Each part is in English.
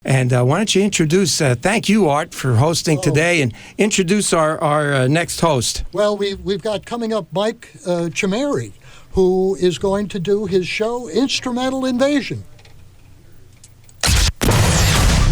And why don't you introduce, thank you, Art, for hosting today, and introduce our next host. Well, we've got coming up Mike Chimeri, who is going to do his show, Instrumental Invasion.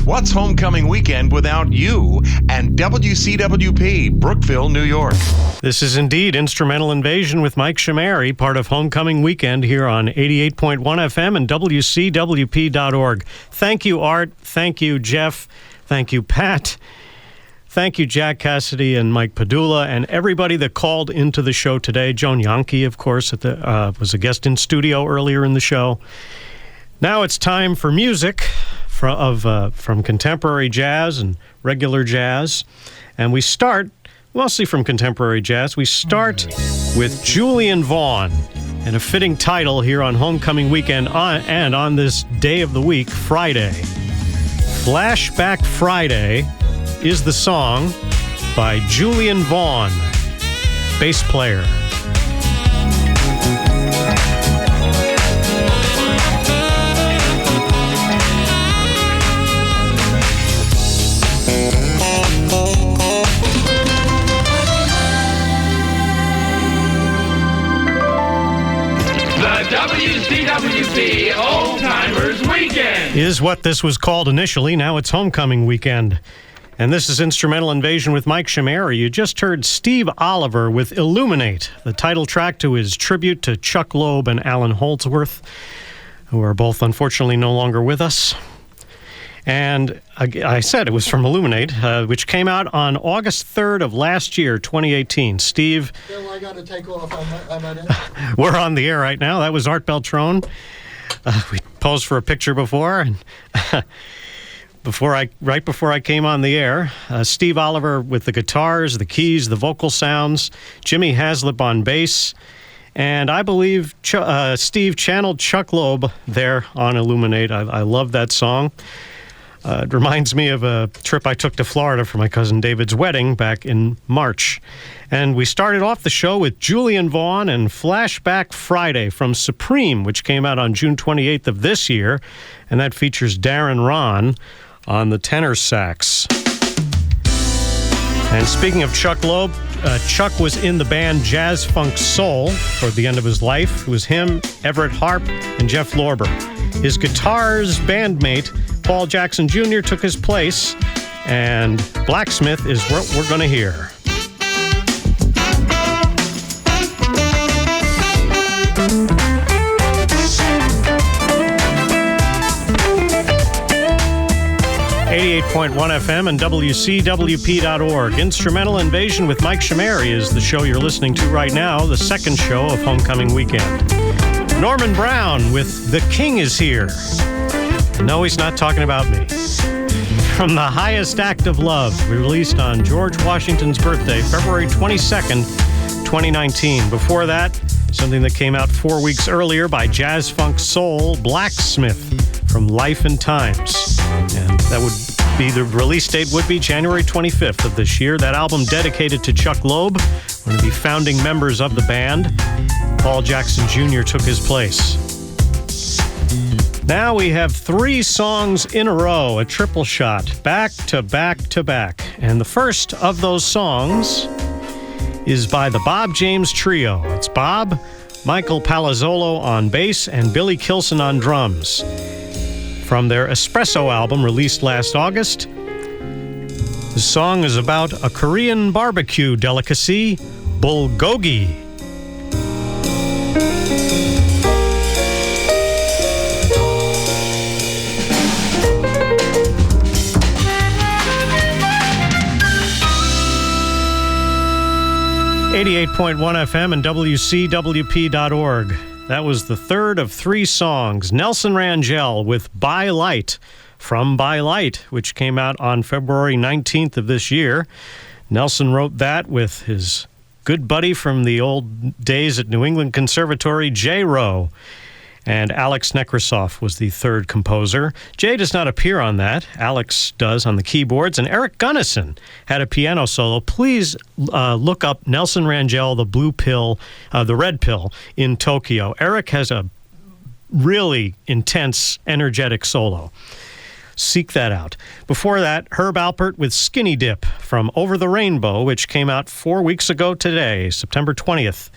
What's homecoming weekend without you and WCWP, Brookville, New York? This is indeed Instrumental Invasion with Mike Chimeri, part of Homecoming Weekend here on 88.1 FM and WCWP.org. Thank you, Art. Thank you, Jeff. Thank you, Pat. Thank you, Jack Cassidy and Mike Padula, and everybody that called into the show today. Joan Yankee, of course, was a guest in studio earlier in the show. Now it's time for music from contemporary jazz and regular jazz. And we start mostly from contemporary jazz. We start with Julian Vaughn, and a fitting title here on Homecoming Weekend and on this day of the week, Friday. Flashback Friday is the song by Julian Vaughn, bass player. WCWP Old Timers Weekend is what this was called initially. Now it's Homecoming Weekend. And this is Instrumental Invasion with Mike Chimeri. You just heard Steve Oliver with Illuminate, the title track to his tribute to Chuck Loeb and Alan Holdsworth, who are both unfortunately no longer with us. And I said it was from Illuminate, which came out on August 3rd of last year, 2018. Steve? Bill, I got to take off. I'm in. We're on the air right now. That was Art Beltrone. We posed for a picture before, and right before I came on the air. Steve Oliver with the guitars, the keys, the vocal sounds, Jimmy Haslip on bass, and I believe Steve channeled Chuck Loeb there on Illuminate. I love that song. It reminds me of a trip I took to Florida for my cousin David's wedding back in March. And we started off the show with Julian Vaughn and Flashback Friday from Supreme, which came out on June 28th of this year. And that features Darren Ron on the tenor sax. And speaking of Chuck Loeb, Chuck was in the band Jazz Funk Soul toward the end of his life. It was him, Everett Harp, and Jeff Lorber. His guitar's bandmate, Paul Jackson Jr., took his place, and Blacksmith is what we're going to hear. .1 FM and WCWP.org. Instrumental Invasion with Mike Chimeri is the show you're listening to right now, the second show of Homecoming Weekend. Norman Brown with The King Is Here. No, he's not talking about me. From The Highest Act of Love, released on George Washington's birthday, February 22nd, 2019. Before that, something that came out 4 weeks earlier by Jazz Funk Soul, Blacksmith, from Life and Times. And that would be, the release date would be January 25th of this year. That album dedicated to Chuck Loeb, one of the founding members of the band. Paul Jackson Jr. took his place. Now we have 3 songs in a row, a triple shot, back to back to back. And the first of those songs is by the Bob James Trio. It's Bob, Michael Palazzolo on bass, and Billy Kilson on drums. From their Espresso album released last August, the song is about a Korean barbecue delicacy, bulgogi. .1 FM and WCWP.org. That was the third of 3 songs. Nelson Rangel with By Light from By Light, which came out on February 19th of this year. Nelson wrote that with his good buddy from the old days at New England Conservatory, Jay Rowe. And Alex Nekrasoff was the third composer. Jay does not appear on that. Alex does on the keyboards. And Eric Gunnison had a piano solo. Please look up Nelson Rangel, the Red Pill in Tokyo. Eric has a really intense, energetic solo. Seek that out. Before that, Herb Alpert with Skinny Dip from Over the Rainbow, which came out 4 weeks ago today, September 20th.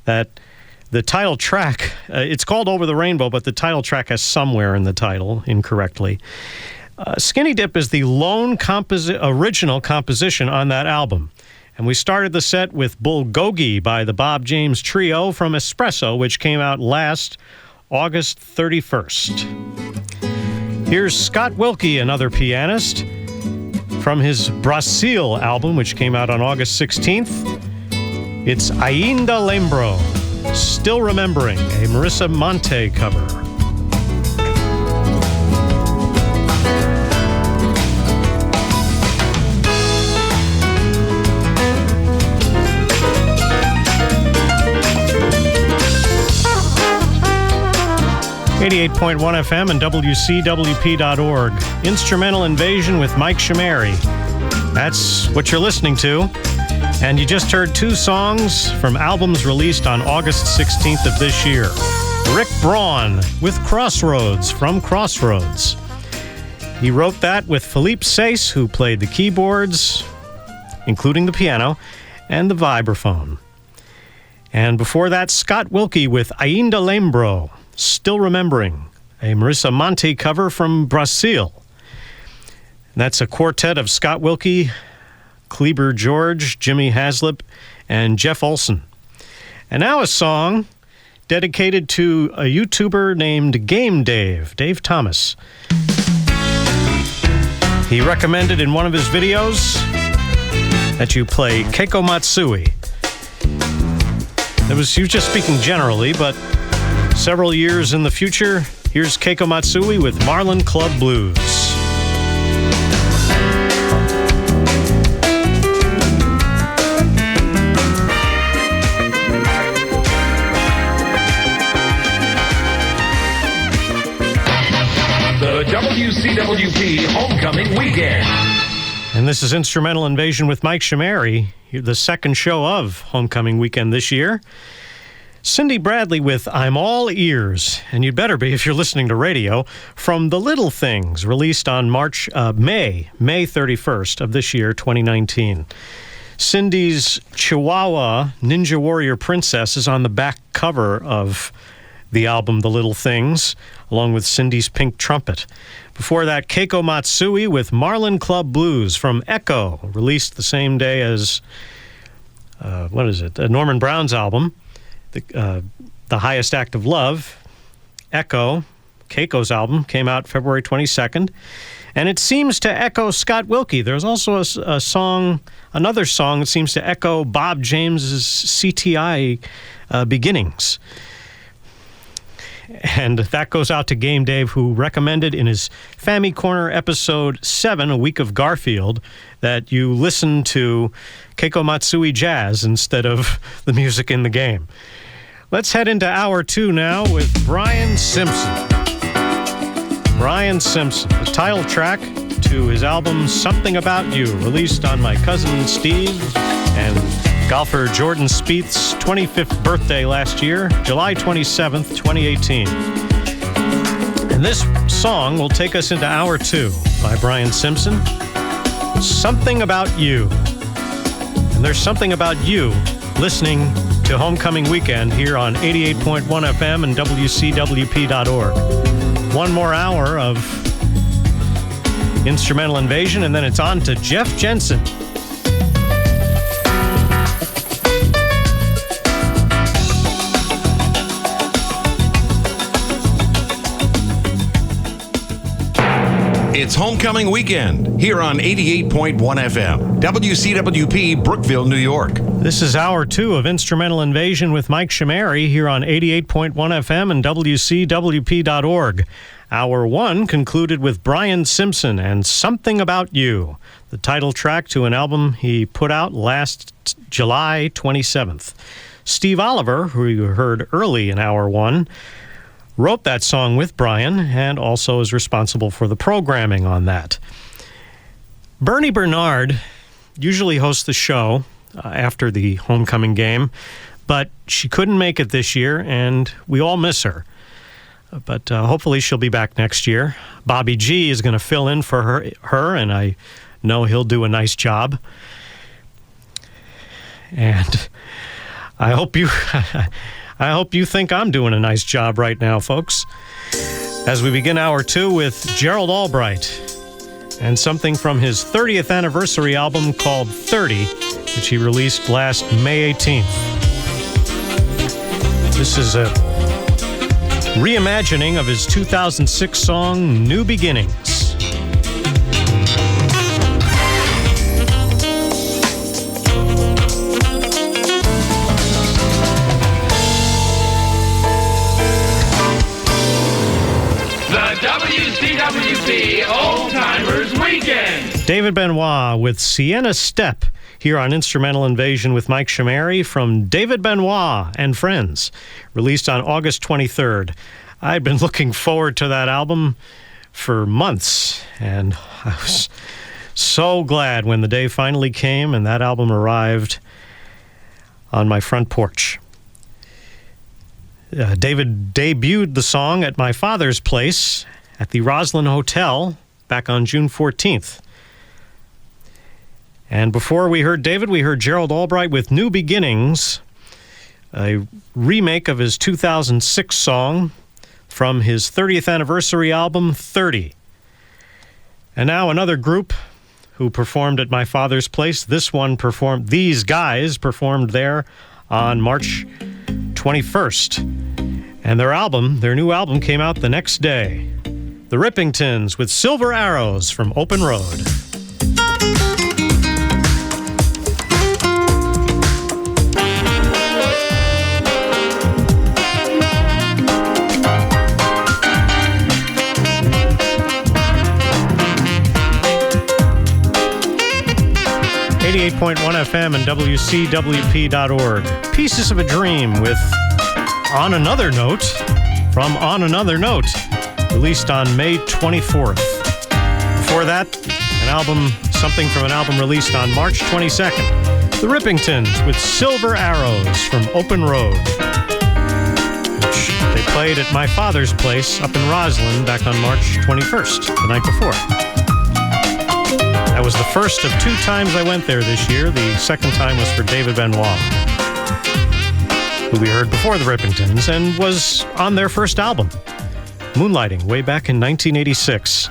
The title track, it's called Over the Rainbow, but the title track has Somewhere in the title incorrectly. Skinny Dip is the lone original composition on that album. And we started the set with Bulgogi by the Bob James Trio from Espresso, which came out last August 31st. Here's Scott Wilkie, another pianist, from his Brasil album, which came out on August 16th. It's Ainda Lembro, Still Remembering, a Marissa Monte cover. .1 FM and WCWP.org. Instrumental Invasion with Mike Chimeri. That's what you're listening to. And you just heard two songs from albums released on August 16th of this year. Rick Braun with Crossroads from Crossroads. He wrote that with Philippe Sace, who played the keyboards, including the piano, and the vibraphone. And before that, Scott Wilkie with Ainda Lembro, Still Remembering, a Marissa Monte cover from Brasil. That's a quartet of Scott Wilkie, Kleber George, Jimmy Haslip, and Jeff Olson. And now a song dedicated to a YouTuber named Game Dave, Dave Thomas. He recommended in one of his videos that you play Keiko Matsui. He was just speaking generally, but several years in the future, here's Keiko Matsui with Marlin Club Blues. The WCWP Homecoming Weekend. And this is Instrumental Invasion with Mike Chimeri, the second show of Homecoming Weekend this year. Cindy Bradley with I'm All Ears, and you'd better be if you're listening to radio, from The Little Things, released on May 31st of this year, 2019. Cindy's Chihuahua Ninja Warrior Princess is on the back cover of the album The Little Things, along with Cindy's Pink Trumpet. Before that, Keiko Matsui with Marlin Club Blues from Echo, released the same day as, Norman Brown's album, The Highest Act of Love. Echo, Keiko's album, came out February 22nd. And it seems to echo Scott Wilkie. There's also another song that seems to echo Bob James's CTI beginnings. And that goes out to Game Dave, who recommended in his Family Corner episode 7, A Week of Garfield, that you listen to Keiko Matsui jazz instead of the music in the game. Let's head into hour 2 now with Brian Simpson. Brian Simpson, the title track to his album Something About You, released on my cousin Steve and golfer Jordan Spieth's 25th birthday last year, July 27th, 2018. And this song will take us into hour 2 by Brian Simpson, Something About You. And there's something about you listening to Homecoming Weekend here on 88.1 FM and WCWP.org. One more hour of Instrumental Invasion, and then it's on to Jeff Jensen. It's Homecoming Weekend here on 88.1 FM, WCWP, Brookville, New York. This is hour 2 of Instrumental Invasion with Mike Chimeri here on 88.1 FM and WCWP.org. Hour 1 concluded with Brian Simpson and Something About You, the title track to an album he put out last July 27th. Steve Oliver, who you heard early in hour 1, wrote that song with Brian and also is responsible for the programming on that. Bernie Bernard usually hosts the show after the homecoming game, but she couldn't make it this year, and we all miss her. but hopefully she'll be back next year. Bobby G is going to fill in for her, and I know he'll do a nice job. And I hope you think I'm doing a nice job right now, folks. As we begin hour 2 with Gerald Albright and something from his 30th anniversary album called 30, which he released last May 18th. This is a reimagining of his 2006 song, New Beginnings. WCWP Old Timers Weekend. David Benoit with Sienna Step here on Instrumental Invasion with Mike Chimeri from David Benoit and Friends, released on August 23rd. I'd been looking forward to that album for months, and I was so glad when the day finally came and that album arrived on my front porch. David debuted the song at my father's place at the Roslyn Hotel back on June 14th. And before we heard David, we heard Gerald Albright with New Beginnings, a remake of his 2006 song from his 30th anniversary album, 30. And now another group who performed at my father's place. These guys performed there on March 21st. And their new album came out the next day. The Rippingtons with Silver Arrows from Open Road. .1 FM and WCWP.org. Pieces of a Dream with On Another Note from On Another Note, released on May 24th. Before that, something from an album released on March 22nd. The Rippingtons with Silver Arrows from Open Road, which they played at my father's place up in Roslyn back on March 21st, the night before. That was the first of 2 times I went there this year. The second time was for David Benoit, who we heard before the Rippingtons and was on their first album, Moonlighting, way back in 1986.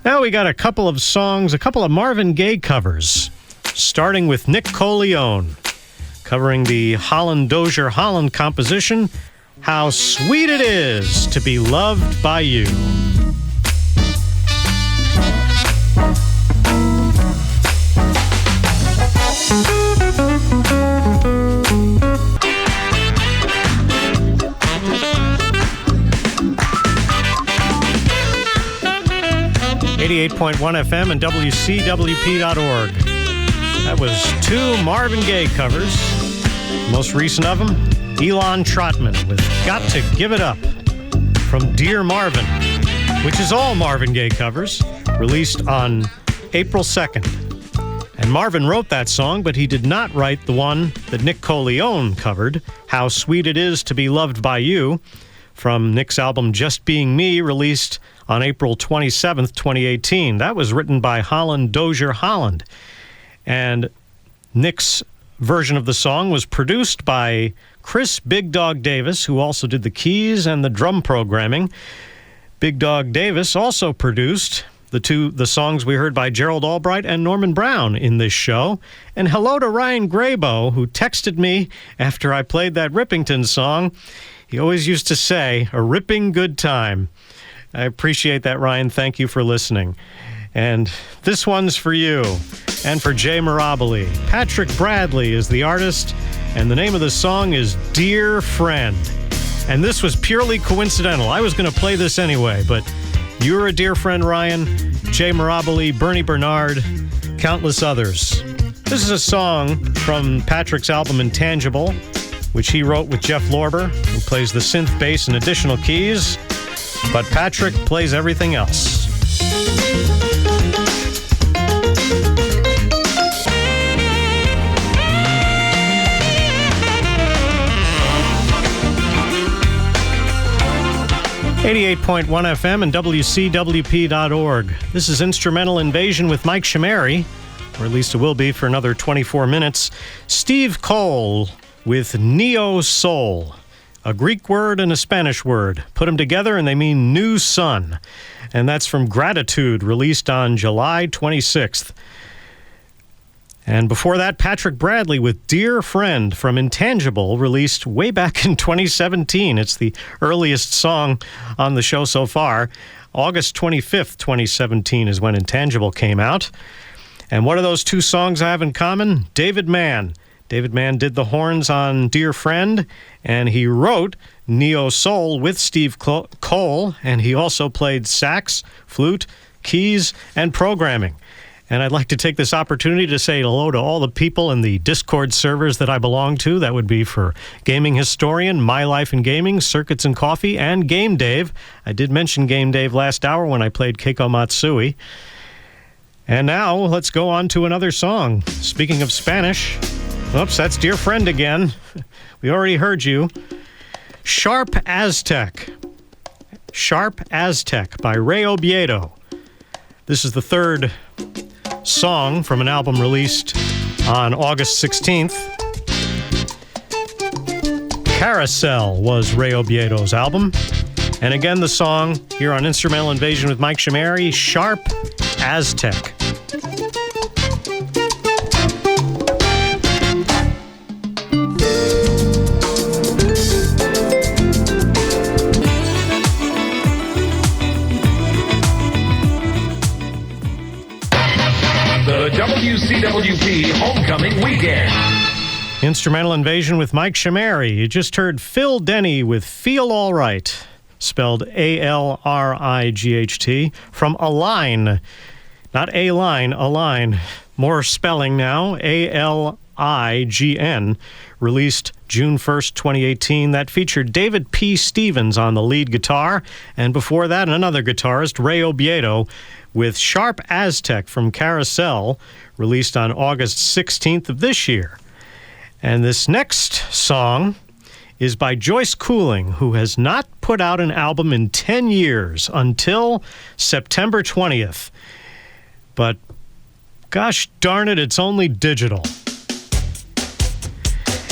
Now we got a couple of Marvin Gaye covers, starting with Nick Coleone, covering the Holland Dozier Holland composition, How Sweet It Is to Be Loved by You. .1 FM and WCWP.org. That was 2 Marvin Gaye covers. Most recent of them, Elon Trotman with Got to Give It Up from Dear Marvin, which is all Marvin Gaye covers, released on April 2nd. And Marvin wrote that song, but he did not write the one that Nick Coleone covered, How Sweet It Is to Be Loved by You, from Nick's album Just Being Me, released on April 27th, 2018. That was written by Holland Dozier Holland. And Nick's version of the song was produced by Chris Big Dog Davis, who also did the keys and the drum programming. Big Dog Davis also produced the songs we heard by Gerald Albright and Norman Brown in this show. And hello to Ryan Graybo, who texted me after I played that Rippington song. He always used to say, a ripping good time. I appreciate that, Ryan. Thank you for listening. And this one's for you and for Jay Mirabile. Patrick Bradley is the artist, and the name of the song is Dear Friend. And this was purely coincidental. I was going to play this anyway, but you're a dear friend, Ryan, Jay Mirabile, Bernie Bernard, countless others. This is a song from Patrick's album Intangible, which he wrote with Jeff Lorber, who plays the synth bass and additional keys. But Patrick plays everything else. 88.1 FM and WCWP.org. This is Instrumental Invasion with Mike Chimeri, or at least it will be for another 24 minutes. Steve Cole with Neo Soul, a Greek word and a Spanish word. Put them together and they mean new sun. And that's from Gratitude, released on July 26th. And before that, Patrick Bradley with Dear Friend from Intangible, released way back in 2017. It's the earliest song on the show so far. August 25th, 2017 is when Intangible came out. And what are those two songs I have in common? David Mann. David Mann did the horns on Dear Friend, and he wrote Neo Soul with Steve Cole, and he also played sax, flute, keys, and programming. And I'd like to take this opportunity to say hello to all the people in the Discord servers that I belong to. That would be for Gaming Historian, My Life in Gaming, Circuits and Coffee, and Game Dave. I did mention Game Dave last hour when I played Keiko Matsui. And now, let's go on to another song. Speaking of Spanish, oops, that's Dear Friend again. We already heard you. Sharp Aztec. Sharp Aztec by Ray Obiedo. This is the third song from an album released on August 16th. Carousel was Ray Obiedo's album. And again, the song here on Instrumental Invasion with Mike Chimeri, Sharp Aztec. The WCWP Homecoming Weekend. Instrumental Invasion with Mike Chimeri. You just heard Phil Denny with Feel All Right, spelled A-L-R-I-G-H-T, from Align. Not A-Line, Align. More spelling now, A-L-I-G-N, released June 1st, 2018. That featured David P. Stevens on the lead guitar, and before that, another guitarist, Ray Obiedo, with Sharp Aztec from Carousel, released on August 16th of this year. And this next song is by Joyce Cooling, who has not put out an album in 10 years until September 20th. But gosh darn it, it's only digital.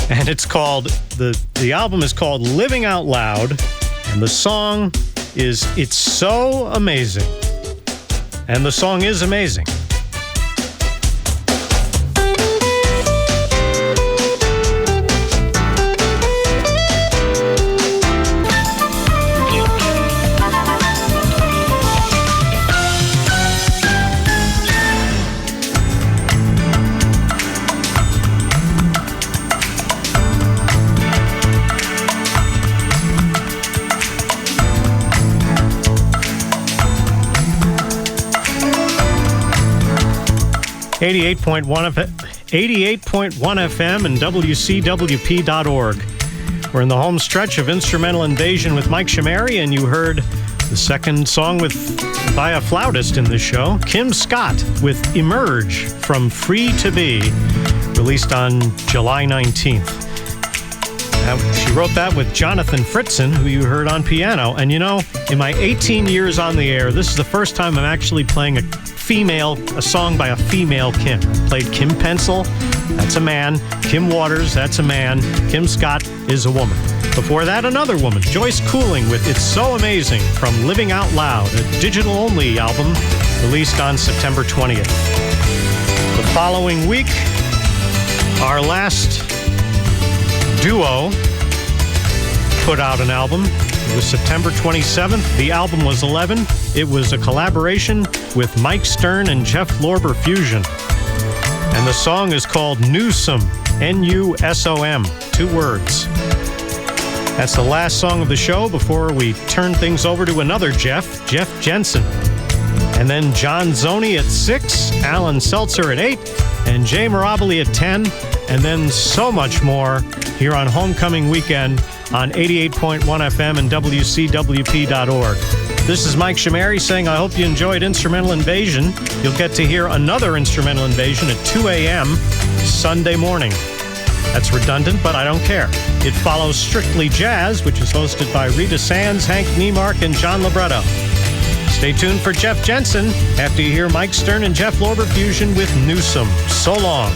And it's called, the album is called Living Out Loud, and the song is It's So Amazing. And the song is amazing. .1 FM and WCWP.org. We're in the home stretch of Instrumental Invasion with Mike Chimeri, and you heard the second song by a flautist in this show, Kim Scott, with Emerge from Free to Be, released on July 19th. She wrote that with Jonathan Fritzen, who you heard on piano. And you know, in my 18 years on the air, this is the first time I'm actually playing a song by a female Kim. I played Kim Pencil, that's a man. Kim Waters, that's a man. Kim Scott is a woman. Before that, another woman, Joyce Cooling, with It's So Amazing from Living Out Loud, a digital-only album released on September 20th. The following week, our last duo put out an album. It was September 27th. The album was 11. It was a collaboration with Mike Stern and Jeff Lorber Fusion. And the song is called Newsom, N-U-S-O-M, 2 words. That's the last song of the show before we turn things over to another Jeff Jensen. And then John Zoney at 6, Alan Seltzer at 8, and Jay Mirabili at 10, and then so much more here on Homecoming Weekend on 88.1 FM and WCWP.org. This is Mike Chimeri saying I hope you enjoyed Instrumental Invasion. You'll get to hear another Instrumental Invasion at 2 a.m. Sunday morning. That's redundant, but I don't care. It follows Strictly Jazz, which is hosted by Rita Sands, Hank Niemark, and John Libretto. Stay tuned for Jeff Jensen after you hear Mike Stern and Jeff Lorber Fusion with Newsom. So long.